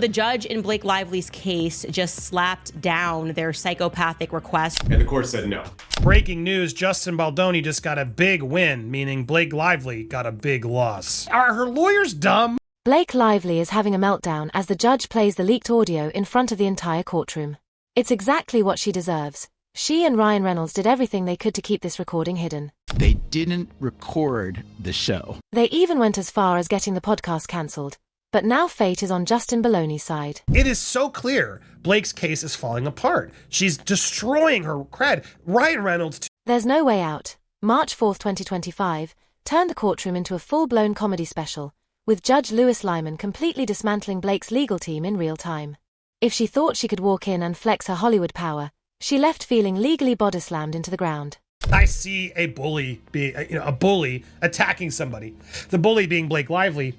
The judge in Blake Lively's case just slapped down their psychopathic request. And the court said no. Breaking news, Justin Baldoni just got a big win, meaning Blake Lively got a big loss. Are her lawyers dumb? Blake Lively is having a meltdown as the judge plays the leaked audio in front of the entire courtroom. It's exactly what she deserves. She and Ryan Reynolds did everything they could to keep this recording hidden. They didn't record the show. They even went as far as getting the podcast cancelled. But now fate is on Justin Baldoni's side. It is so clear Blake's case is falling apart. She's destroying her cred. Ryan Reynolds, too. There's no way out. March 4th, 2025, turned the courtroom into a full-blown comedy special, with Judge Louis Lyman completely dismantling Blake's legal team in real time. If she thought she could walk in and flex her Hollywood power, she left feeling legally body-slammed into the ground. I see a bully a bully attacking somebody. The bully being Blake Lively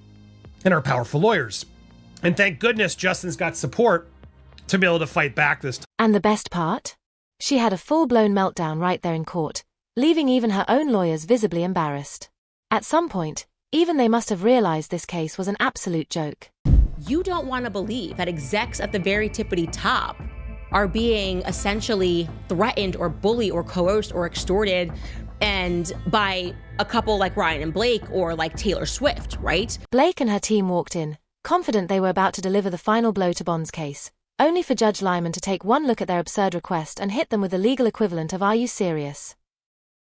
and her powerful lawyers. And thank goodness Justin's got support to be able to fight back this time. And the best part? She had a full-blown meltdown right there in court, leaving even her own lawyers visibly embarrassed. At some point, even they must have realized this case was an absolute joke. You don't want to believe that execs at the very tippity top are being essentially threatened or bullied or coerced or extorted, and by a couple like Ryan and Blake or like Taylor Swift, right? Blake and her team walked in, confident they were about to deliver the final blow to Bond's case, only for Judge Lyman to take one look at their absurd request and hit them with the legal equivalent of "Are you serious?"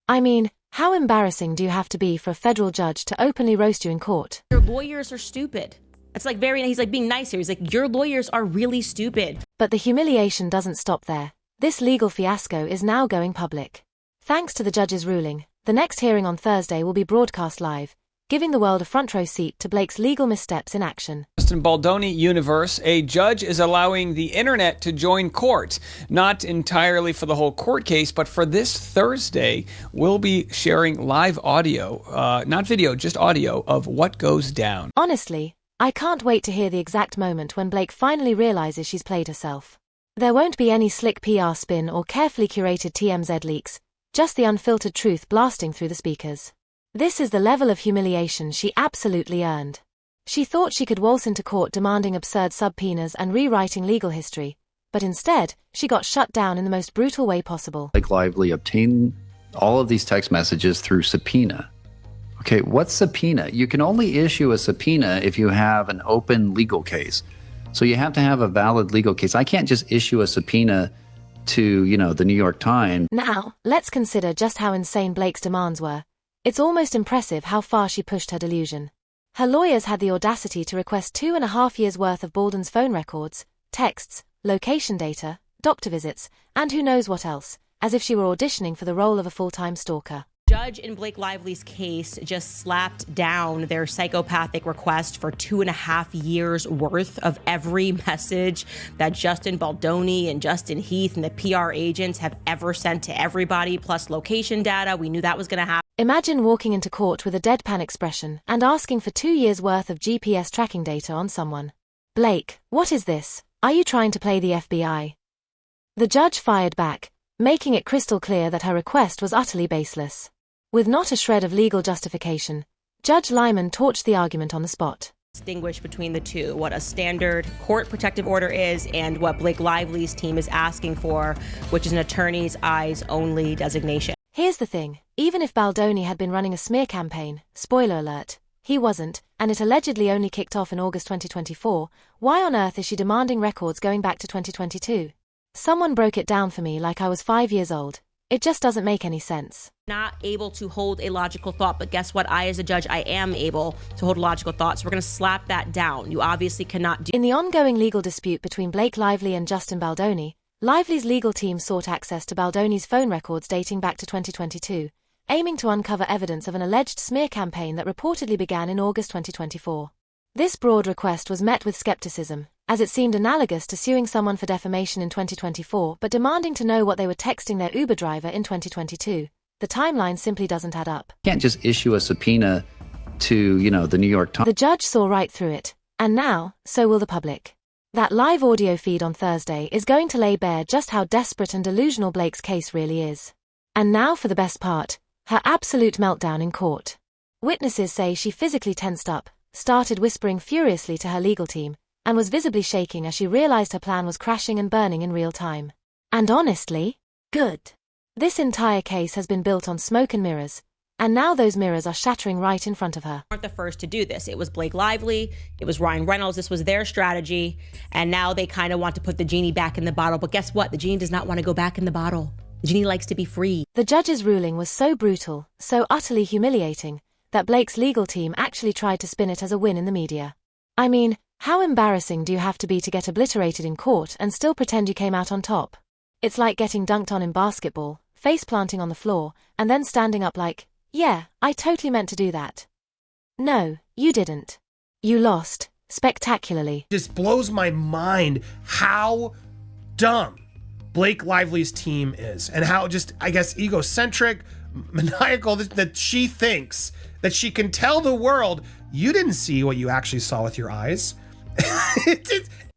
I mean, how embarrassing do you have to be for a federal judge to openly roast you in court? Your lawyers are stupid. It's like he's like being nice here. He's like, your lawyers are really stupid. But the humiliation doesn't stop there. This legal fiasco is now going public. Thanks to the judge's ruling, the next hearing on Thursday will be broadcast live, giving the world a front row seat to Blake's legal missteps in action. In Baldoni universe, a judge is allowing the internet to join court. Not entirely for the whole court case, but for this Thursday, we'll be sharing live audio, not video, just audio, of what goes down. Honestly, I can't wait to hear the exact moment when Blake finally realizes she's played herself. There won't be any slick PR spin or carefully curated TMZ leaks, just the unfiltered truth blasting through the speakers. This is the level of humiliation she absolutely earned. She thought she could waltz into court demanding absurd subpoenas and rewriting legal history, but instead, she got shut down in the most brutal way possible. Blake Lively obtained all of these text messages through subpoena. Okay, what's subpoena? You can only issue a subpoena if you have an open legal case. So you have to have a valid legal case. I can't just issue a subpoena to, the New York Times. Now, let's consider just how insane Blake's demands were. It's almost impressive how far she pushed her delusion. Her lawyers had the audacity to request 2.5 years' worth of Baldwin's phone records, texts, location data, doctor visits, and who knows what else, as if she were auditioning for the role of a full-time stalker. Judge in Blake Lively's case just slapped down their psychopathic request for 2.5 years worth of every message that Justin Baldoni and Justin Heath and the PR agents have ever sent to everybody, plus location data. We knew that was going to happen. Imagine walking into court with a deadpan expression and asking for 2 years worth of GPS tracking data on someone. Blake, what is this? Are you trying to play the FBI? The judge fired back, making it crystal clear that her request was utterly baseless. With not a shred of legal justification, Judge Lyman torched the argument on the spot. Distinguish between the two, what a standard court protective order is and what Blake Lively's team is asking for, which is an attorney's eyes only designation. Here's the thing, even if Baldoni had been running a smear campaign, spoiler alert, he wasn't, and it allegedly only kicked off in August 2024, why on earth is she demanding records going back to 2022? Someone broke it down for me like I was 5 years old. It just doesn't make any sense. Not able to hold a logical thought, but guess what? I, as a judge, I am able to hold a logical thought, so we're going to slap that down. You obviously cannot do. In the ongoing legal dispute between Blake Lively and Justin Baldoni, Lively's legal team sought access to Baldoni's phone records dating back to 2022, aiming to uncover evidence of an alleged smear campaign that reportedly began in August 2024. This broad request was met with skepticism, as it seemed analogous to suing someone for defamation in 2024 but demanding to know what they were texting their Uber driver in 2022. The timeline simply doesn't add up. You can't just issue a subpoena to, the New York Times. The judge saw right through it, and now, so will the public. That live audio feed on Thursday is going to lay bare just how desperate and delusional Blake's case really is. And now for the best part, her absolute meltdown in court. Witnesses say she physically tensed up, started whispering furiously to her legal team, and was visibly shaking as she realized her plan was crashing and burning in real time. And honestly, good. This entire case has been built on smoke and mirrors, and now those mirrors are shattering right in front of her. Weren't the first to do this. It was Blake Lively, it was Ryan Reynolds, this was their strategy, and now they kind of want to put the genie back in the bottle. But guess what? The genie does not want to go back in the bottle. The genie likes to be free. The judge's ruling was so brutal, so utterly humiliating, that Blake's legal team actually tried to spin it as a win in the media. I mean, how embarrassing do you have to be to get obliterated in court and still pretend you came out on top? It's like getting dunked on in basketball, face planting on the floor, and then standing up like, yeah, I totally meant to do that. No, you didn't. You lost, spectacularly. It just blows my mind how dumb Blake Lively's team is, and how just, I guess, egocentric, maniacal that she thinks that she can tell the world, you didn't see what you actually saw with your eyes.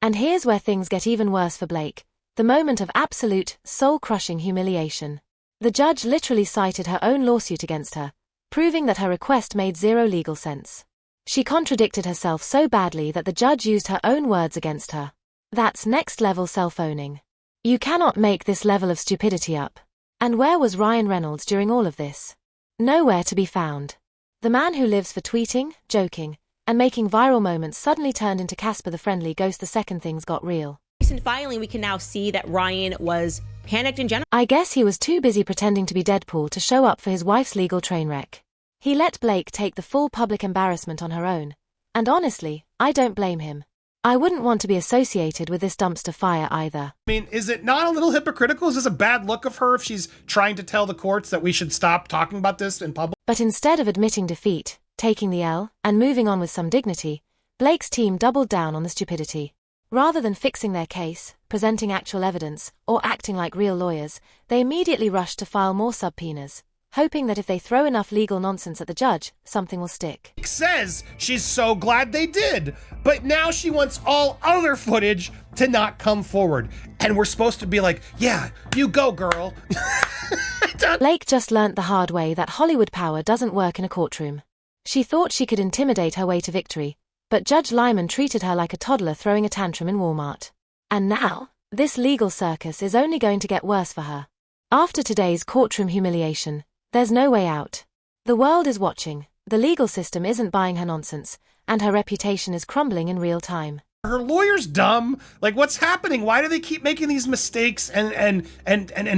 And here's where things get even worse for Blake. The moment of absolute, soul-crushing humiliation. The judge literally cited her own lawsuit against her, proving that her request made zero legal sense. She contradicted herself so badly that the judge used her own words against her. That's next-level self-owning. You cannot make this level of stupidity up. And where was Ryan Reynolds during all of this? Nowhere to be found. The man who lives for tweeting, joking, and making viral moments suddenly turned into Casper the Friendly Ghost the second things got real. Recent filing, we can now see that Ryan was panicked in general. I guess he was too busy pretending to be Deadpool to show up for his wife's legal train wreck. He let Blake take the full public embarrassment on her own. And honestly, I don't blame him. I wouldn't want to be associated with this dumpster fire either. I mean, is it not a little hypocritical? Is this a bad look of her if she's trying to tell the courts that we should stop talking about this in public? But instead of admitting defeat, taking the L, and moving on with some dignity, Blake's team doubled down on the stupidity. Rather than fixing their case, presenting actual evidence, or acting like real lawyers, they immediately rushed to file more subpoenas, hoping that if they throw enough legal nonsense at the judge, something will stick. Says she's so glad they did, but now she wants all other footage to not come forward. And we're supposed to be like, yeah, you go, girl. Blake just learnt the hard way that Hollywood power doesn't work in a courtroom. She thought she could intimidate her way to victory, but Judge Lyman treated her like a toddler throwing a tantrum in Walmart. And now, this legal circus is only going to get worse for her. After today's courtroom humiliation, there's no way out. The world is watching, the legal system isn't buying her nonsense, and her reputation is crumbling in real time. Her lawyer's dumb. Like, what's happening? Why do they keep making these mistakes and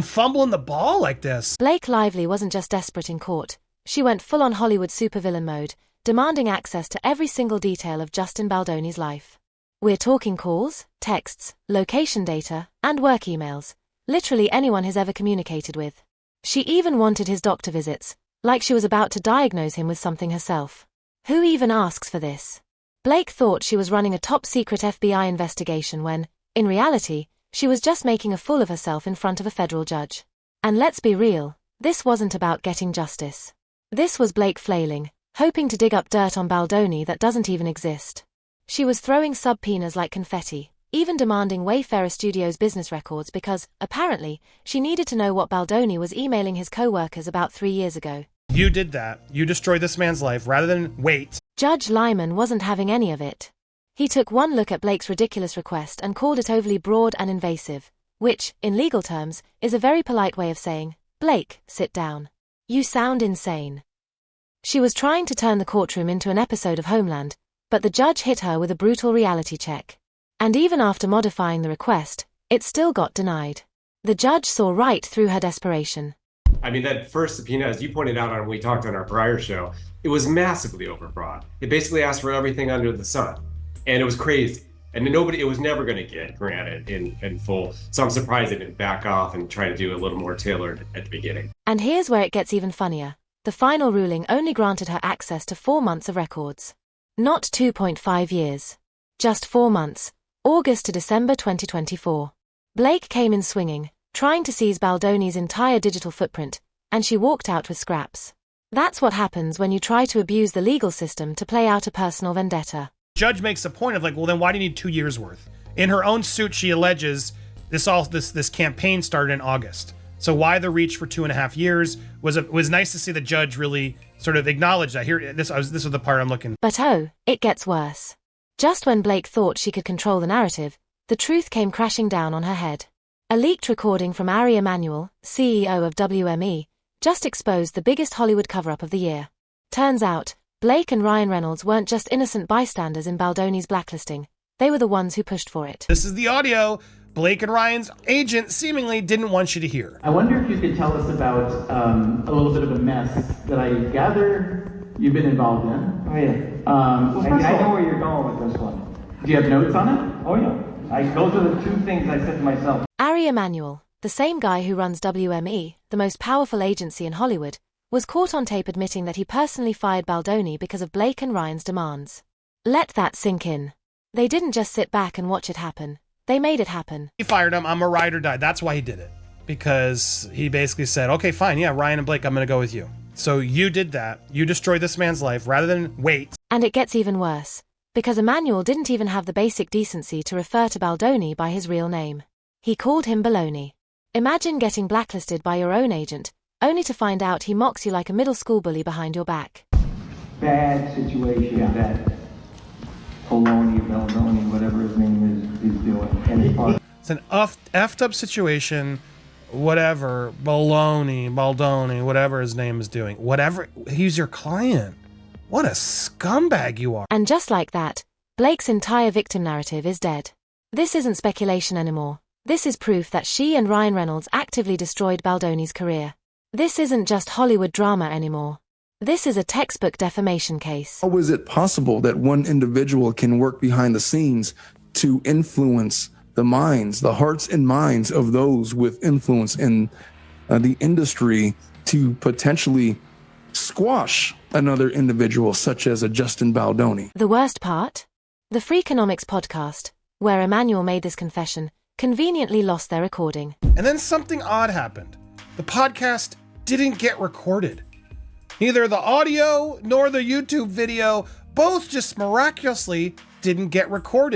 fumbling the ball like this? Blake Lively wasn't just desperate in court. She went full-on Hollywood supervillain mode, demanding access to every single detail of Justin Baldoni's life. We're talking calls, texts, location data, and work emails. Literally anyone he's ever communicated with. She even wanted his doctor visits, like she was about to diagnose him with something herself. Who even asks for this? Blake thought she was running a top-secret FBI investigation when, in reality, she was just making a fool of herself in front of a federal judge. And let's be real, this wasn't about getting justice. This was Blake flailing, hoping to dig up dirt on Baldoni that doesn't even exist. She was throwing subpoenas like confetti, even demanding Wayfarer Studios' business records because, apparently, she needed to know what Baldoni was emailing his co-workers about 3 years ago. You did that. You destroyed this man's life rather than wait. Judge Lyman wasn't having any of it. He took one look at Blake's ridiculous request and called it overly broad and invasive, which, in legal terms, is a very polite way of saying, Blake, sit down. You sound insane. She was trying to turn the courtroom into an episode of Homeland, but the judge hit her with a brutal reality check. And even after modifying the request, it still got denied. The judge saw right through her desperation. I mean, that first subpoena, as you pointed out when we talked on our prior show, it was massively overbroad. It basically asked for everything under the sun. And it was crazy. And it was never going to get granted in full. So I'm surprised they didn't back off and try to do a little more tailored at the beginning. And here's where it gets even funnier. The final ruling only granted her access to 4 months of records. Not 2.5 years. Just 4 months. August to December 2024. Blake came in swinging, trying to seize Baldoni's entire digital footprint, and she walked out with scraps. That's what happens when you try to abuse the legal system to play out a personal vendetta. Judge makes a point of like, well, then why do you need 2 years worth? In her own suit, she alleges this campaign started in August. So why the reach for 2.5 years? Was nice to see the judge really sort of acknowledge that. Here, this was the part I'm looking. But oh, it gets worse. Just when Blake thought she could control the narrative, the truth came crashing down on her head. A leaked recording from Ari Emanuel, CEO of WME, just exposed the biggest Hollywood cover-up of the year. Turns out, Blake and Ryan Reynolds weren't just innocent bystanders in Baldoni's blacklisting. They were the ones who pushed for it. This is the audio Blake and Ryan's agent seemingly didn't want you to hear. I wonder if you could tell us about a little bit of a mess that I gather you've been involved in. Oh yeah. I know where you're going with this one. Do you have notes on it? Oh yeah. Those are the two things I said to myself. Ari Emanuel, the same guy who runs WME, the most powerful agency in Hollywood, was caught on tape admitting that he personally fired Baldoni because of Blake and Ryan's demands. Let that sink in. They didn't just sit back and watch it happen. They made it happen. He fired him. I'm a ride or die. That's why he did it. Because he basically said, okay, fine. Yeah, Ryan and Blake, I'm going to go with you. So you did that. You destroyed this man's life rather than wait. And it gets even worse. Because Emanuel didn't even have the basic decency to refer to Baldoni by his real name. He called him Baloney. Imagine getting blacklisted by your own agent, only to find out he mocks you like a middle school bully behind your back. Bad situation that Baldoni, whatever his name is doing. And It's an effed up situation. Whatever, Baldoni, whatever his name is doing. Whatever, he's your client. What a scumbag you are. And just like that, Blake's entire victim narrative is dead. This isn't speculation anymore. This is proof that she and Ryan Reynolds actively destroyed Baldoni's career. This isn't just Hollywood drama anymore. This is a textbook defamation case. How is it possible that one individual can work behind the scenes to influence the minds, the hearts and minds of those with influence in the industry to potentially squash another individual such as a Justin Baldoni? The worst part? The Freakonomics podcast, where Emanuel made this confession, conveniently lost their recording. And then something odd happened. The podcast didn't get recorded. Neither the audio nor the YouTube video, both just miraculously didn't get recorded.